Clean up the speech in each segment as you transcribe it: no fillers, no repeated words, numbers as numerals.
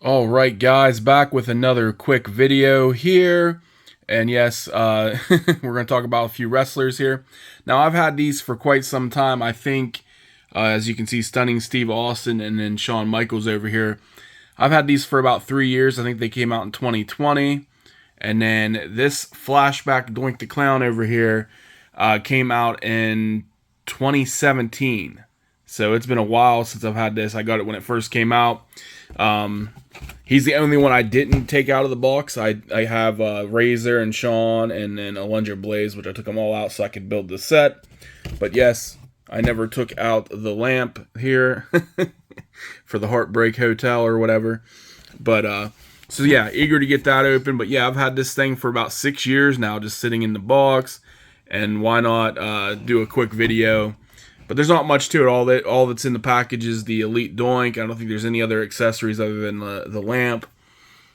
All right, guys, back with another quick video here. And yes, we're going to talk about a few wrestlers here. Now, I've had these for quite some time. I think, as you can see, Stunning Steve Austin and then Shawn Michaels over here. I've had these for about 3 years. I think they came out in 2020. And then this flashback Doink the Clown over here came out in 2017. So it's been a while since I've had this. I got it when it first came out. He's the only one I didn't take out of the box. I have Razor and Shawn and then Alundra Blaze, which I took them all out so I could build the set. But yes, I never took out the lamp here for the Heartbreak Hotel or whatever. But so yeah, eager to get that open. But yeah, I've had this thing for about 6 years now, just sitting in the box. And why not do a quick video? But there's not much to it. All that's in the package is the Elite Doink. I don't think there's any other accessories other than the lamp.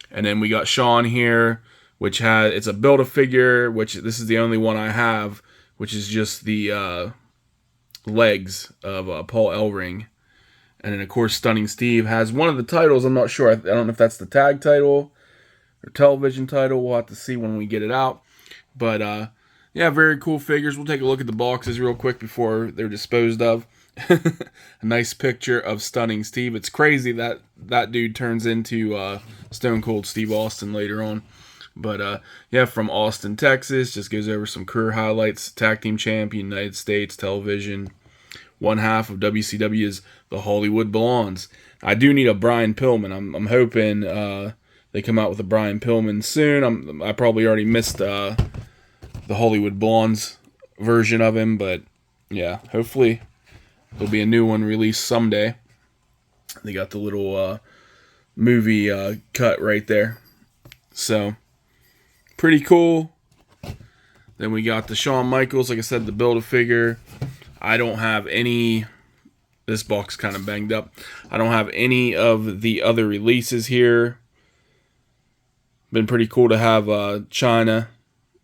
And then we got Shawn here, which it's a Build-A-Figure, which this is the only one I have, which is just the legs of Paul Ellering. And then, of course, Stunning Steve has one of the titles. I'm not sure. I don't know if that's the tag title or television title. We'll have to see when we get it out. But yeah, very cool figures. We'll take a look at the boxes real quick before they're disposed of. A nice picture of Stunning Steve. It's crazy that that dude turns into Stone Cold Steve Austin later on. But yeah, from Austin, Texas. Just goes over some career highlights. Tag Team Champion, United States, television. One half of WCW is the Hollywood Blondes. I do need a Brian Pillman. I'm hoping they come out with a Brian Pillman soon. I probably already missed the Hollywood Blondes version of him, but yeah, hopefully there'll be a new one released someday. They got the little movie cut right there, so pretty cool. Then we got the Shawn Michaels, like I said, the Build-A-Figure. I don't have any. This box kind of banged up. I don't have any of the other releases here. Been pretty cool to have China.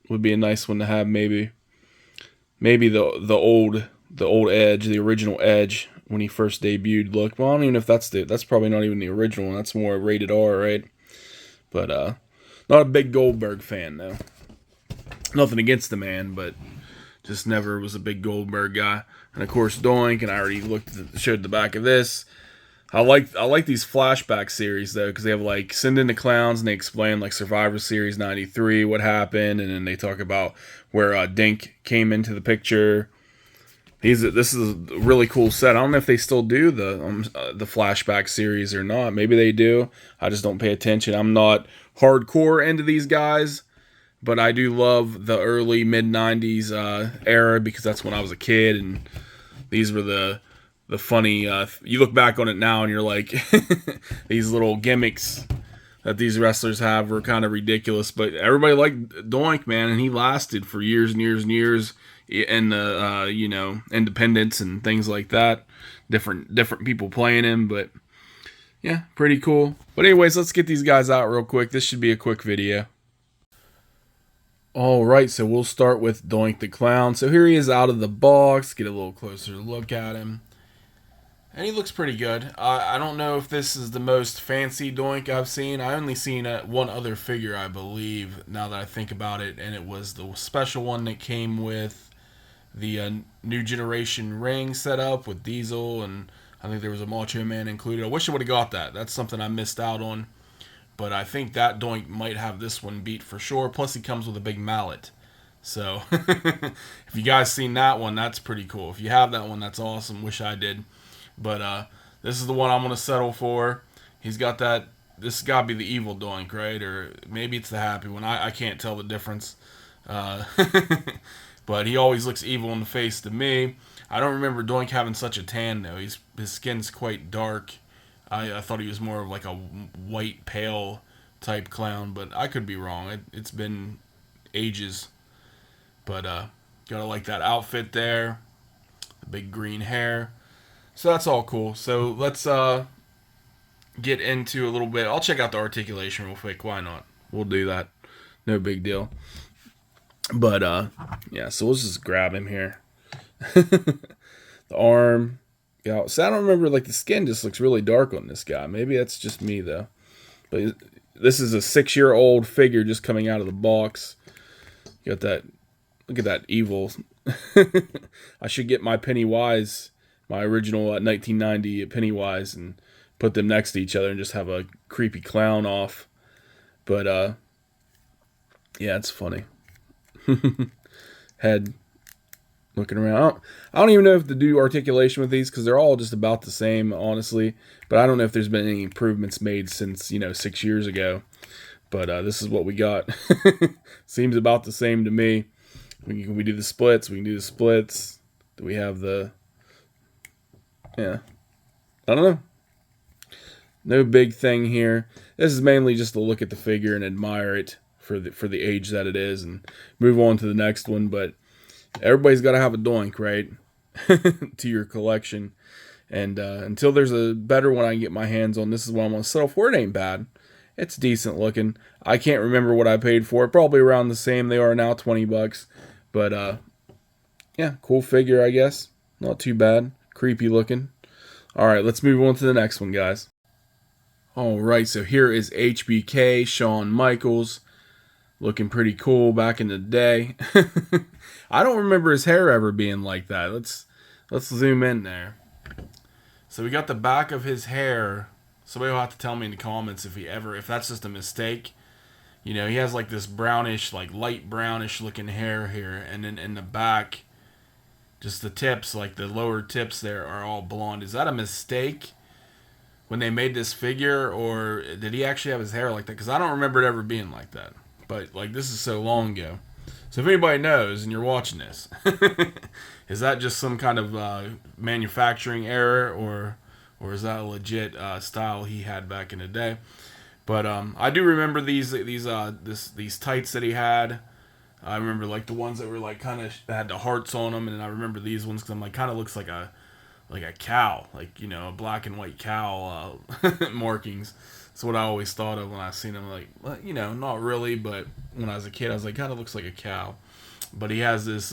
Would be a nice one to have, maybe the old Edge, the original Edge when he first debuted. Look, well, I don't even know if that's probably not even the original one. That's more rated R, right? But not a big Goldberg fan though. Nothing against the man, but just never was a big Goldberg guy. And of course Doink, and I already showed the back of this. I like these flashback series though, because they have like Send in the Clowns and they explain like Survivor Series '93, what happened, and then they talk about where Dink came into the picture. This is a really cool set. I don't know if they still do the flashback series or not. Maybe they do. I just don't pay attention. I'm not hardcore into these guys, but I do love the early mid '90s era because that's when I was a kid, and these were the funny, you look back on it now and you're like, these little gimmicks that these wrestlers have were kind of ridiculous, but everybody liked Doink, man, and he lasted for years and years and years in the, independence and things like that. Different people playing him, but yeah, pretty cool. But anyways, let's get these guys out real quick. This should be a quick video. Alright, so we'll start with Doink the Clown. So here he is out of the box. Get a little closer look at him. And he looks pretty good. I don't know if this is the most fancy Doink I've seen. I only seen one other figure, I believe, now that I think about it. And it was the special one that came with the New Generation ring set up with Diesel. And I think there was a Macho Man included. I wish I would have got that. That's something I missed out on. But I think that Doink might have this one beat for sure. Plus he comes with a big mallet. So if you guys seen that one, that's pretty cool. If you have that one, that's awesome. Wish I did. But this is the one I'm going to settle for. He's got that. This has got to be the evil Doink, right? Or maybe it's the happy one. I can't tell the difference. But he always looks evil in the face to me. I don't remember Doink having such a tan, though. His skin's quite dark. I thought he was more of like a white, pale type clown. But I could be wrong. It's been ages. But gotta like that outfit there. The big green hair. So that's all cool. So let's get into a little bit. I'll check out the articulation real quick. Why not? We'll do that. No big deal. But yeah, so let's just grab him here. The arm. Yeah, so I don't remember, like, the skin just looks really dark on this guy. Maybe that's just me, though. But this is a 6-year-old figure just coming out of the box. You got that. Look at that evil. I should get my Pennywise, my original 1990 Pennywise, and put them next to each other and just have a creepy clown off. But yeah, it's funny. Head looking around. I don't even know if to do articulation with these because they're all just about the same, honestly. But I don't know if there's been any improvements made since 6 years ago. But this is what we got. Seems about the same to me. We do the splits. We can do the splits. Do we have the? Yeah, I don't know. No big thing here. This is mainly just to look at the figure and admire it for the age that it is, and move on to the next one. But everybody's got to have a Doink, right? To your collection. And until there's a better one I can get my hands on, this is what I'm going to settle for. It ain't bad. It's decent looking. I can't remember what I paid for it. Probably around the same they are now, $20. But yeah, cool figure, I guess. Not too bad. Creepy looking. All right, let's move on to the next one, guys. All right, so here is HBK, Shawn Michaels. Looking pretty cool back in the day. I don't remember his hair ever being like that. Let's zoom in there. So we got the back of his hair. Somebody will have to tell me in the comments if that's just a mistake. He has like this brownish, like light brownish looking hair here, and then in the back, just the tips, like the lower tips there, are all blonde. Is that a mistake when they made this figure, or did he actually have his hair like that? Because I don't remember it ever being like that. But like, this is so long ago. So if anybody knows and you're watching this, is that just some kind of manufacturing error, or is that a legit style he had back in the day? But I do remember these tights that he had. I remember like the ones that were like kind of had the hearts on them, and I remember these ones because I'm like, kind of looks like a cow, like a black and white cow markings. That's what I always thought of when I seen him. Like, well, not really, but when I was a kid, I was like, kind of looks like a cow. But he has this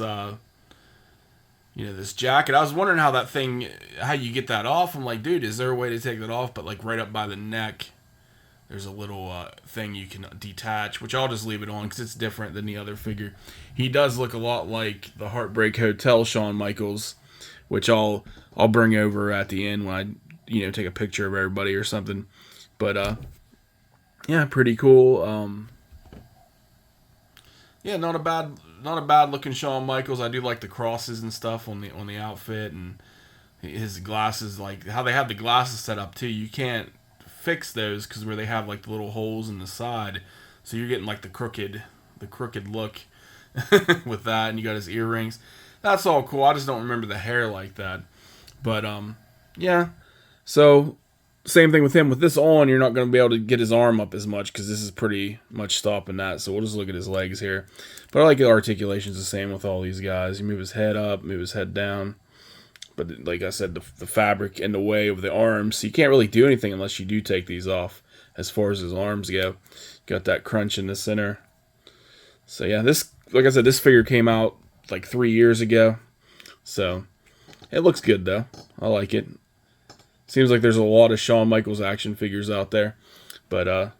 this jacket. I was wondering how you get that off. I'm like, dude, is there a way to take that off? But like right up by the neck, there's a little thing you can detach, which I'll just leave it on because it's different than the other figure. He does look a lot like the Heartbreak Hotel Shawn Michaels, which I'll bring over at the end when I take a picture of everybody or something. But yeah, pretty cool. Yeah, not a bad looking Shawn Michaels. I do like the crosses and stuff on the outfit, and his glasses, like how they have the glasses set up too. You can't fix those because where they have like the little holes in the side, so you're getting like the crooked look with that. And you got his earrings. That's all cool. I just don't remember the hair like that. But yeah. So same thing with him. With this on, you're not going to be able to get his arm up as much because this is pretty much stopping that. So we'll just look at his legs here. But I like the articulation's the same with all these guys. You move his head up, move his head down. But like I said, the fabric in the way of the arms, so you can't really do anything unless you do take these off as far as his arms go. Got that crunch in the center. So yeah, like I said, this figure came out like 3 years ago. So it looks good though. I like it. Seems like there's a lot of Shawn Michaels action figures out there. But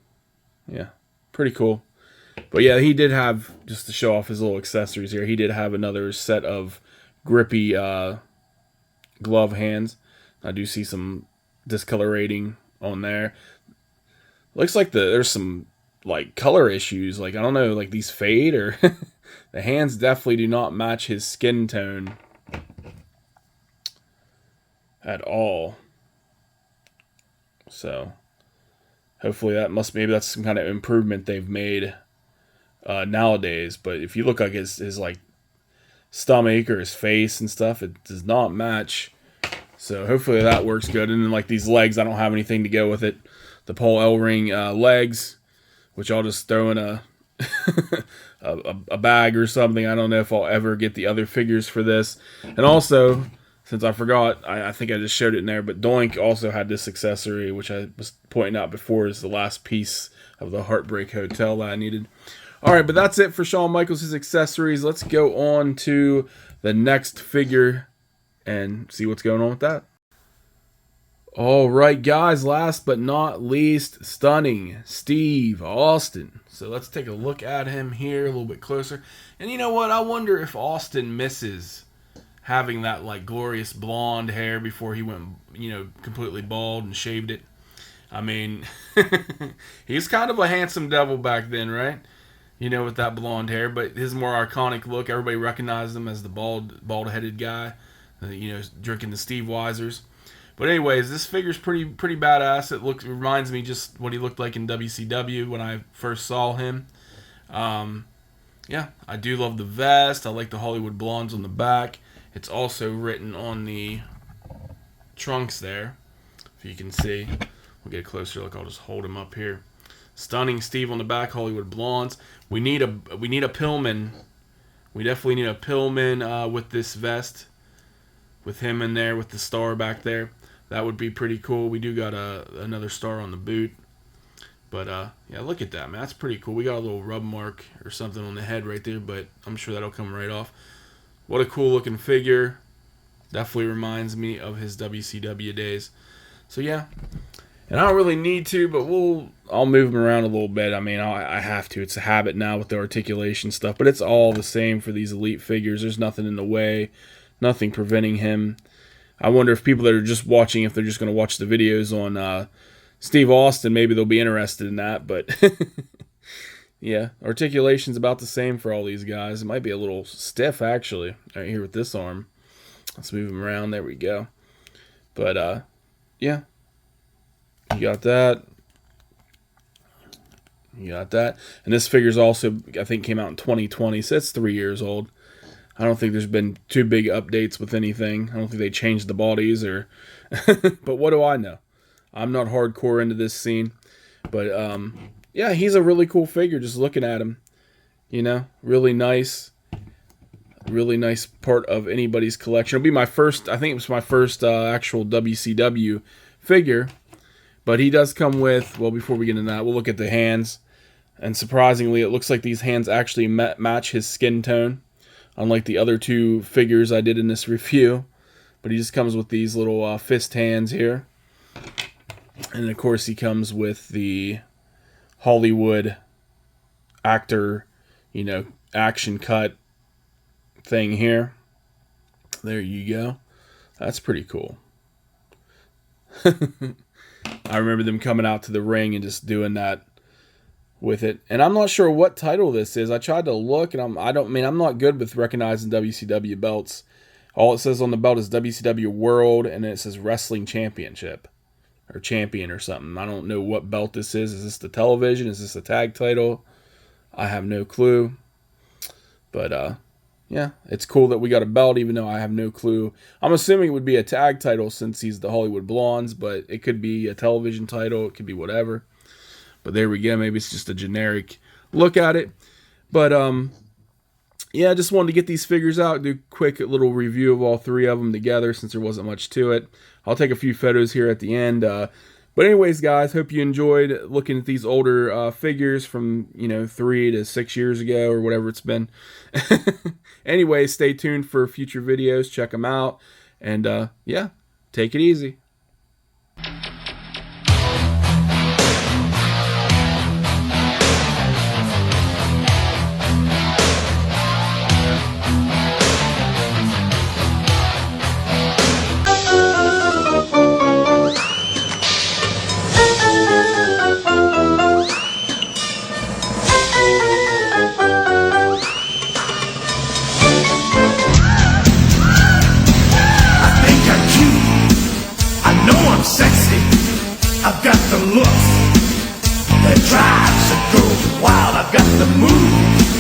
yeah, pretty cool. But yeah, he did have, just to show off his little accessories here, he did have another set of grippy glove hands. I do see some discolorating on there. Looks like there's some like color issues. Like, I don't know, like these fade or the hands definitely do not match his skin tone at all. So hopefully maybe that's some kind of improvement they've made nowadays. But if you look like his like stomach or his face and stuff, it does not match. So hopefully that works good. And then like these legs, I don't have anything to go with it. The Paul Ellering legs, which I'll just throw in a a bag or something. I don't know if I'll ever get the other figures for this. And also, since I forgot, I think I just showed it in there, but Doink also had this accessory, which I was pointing out before is the last piece of the Heartbreak Hotel that I needed. All right, but that's it for Shawn Michaels, his accessories. Let's go on to the next figure and see what's going on with that. All right, guys, last but not least, stunning Steve Austin. So let's take a look at him here a little bit closer. And you know what? I wonder if Austin misses having that like glorious blonde hair before he went, completely bald and shaved it. I mean, he's kind of a handsome devil back then, right? With that blonde hair, but his more iconic look, everybody recognized him as the bald-headed guy, drinking the Steve Weisers. But anyways, this figure's pretty badass. It reminds me just what he looked like in WCW when I first saw him. Yeah, I do love the vest. I like the Hollywood blondes on the back. It's also written on the trunks there, if you can see. We'll get a closer look. I'll just hold him up here. Stunning Steve on the back, Hollywood blondes. We need a Pillman. We definitely need a Pillman with this vest, with him in there with the star back there. That would be pretty cool. We do got another star on the boot. But, yeah, look at that, man. That's pretty cool. We got a little rub mark or something on the head right there, but I'm sure that'll come right off. What a cool-looking figure. Definitely reminds me of his WCW days. So, yeah. And I don't really need to, but I'll move him around a little bit. I mean, I have to. It's a habit now with the articulation stuff. But it's all the same for these Elite figures. There's nothing in the way. Nothing preventing him. I wonder if people that are just watching, if they're just going to watch the videos on Steve Austin, maybe they'll be interested in that. But, yeah, articulation's about the same for all these guys. It might be a little stiff, actually, right here with this arm. Let's move him around. There we go. But, yeah. You got that. You got that. And this figure's also, I think, came out in 2020, so it's 3 years old. I don't think there's been too big updates with anything. I don't think they changed the bodies or... But what do I know? I'm not hardcore into this scene. But, yeah, he's a really cool figure just looking at him. Really nice. Really nice part of anybody's collection. It'll be my first, I think it was my first actual WCW figure. But he does come with, well, before we get into that, we'll look at the hands. And surprisingly, it looks like these hands actually match his skin tone, unlike the other two figures I did in this review. But he just comes with these little fist hands here. And, of course, he comes with the Hollywood actor, action cut thing here. There you go. That's pretty cool. I remember them coming out to the ring and just doing that with it. And I'm not sure what title this is. I tried to look, and I'm not good with recognizing WCW belts. All it says on the belt is WCW World, and it says Wrestling Championship or Champion or something. I don't know what belt this is. Is this the television? Is this a tag title? I have no clue. But yeah, it's cool that we got a belt, even though I have no clue. I'm assuming it would be a tag title since he's the Hollywood Blondes, but it could be a television title. It could be whatever. But there we go. Maybe it's just a generic look at it. But, yeah, I just wanted to get these figures out, do a quick little review of all three of them together since there wasn't much to it. I'll take a few photos here at the end. But anyways, guys, hope you enjoyed looking at these older figures from, 3 to 6 years ago or whatever it's been. Anyway, stay tuned for future videos. Check them out. And, yeah, take it easy. I've got the look that drives a girl wild. I've got the move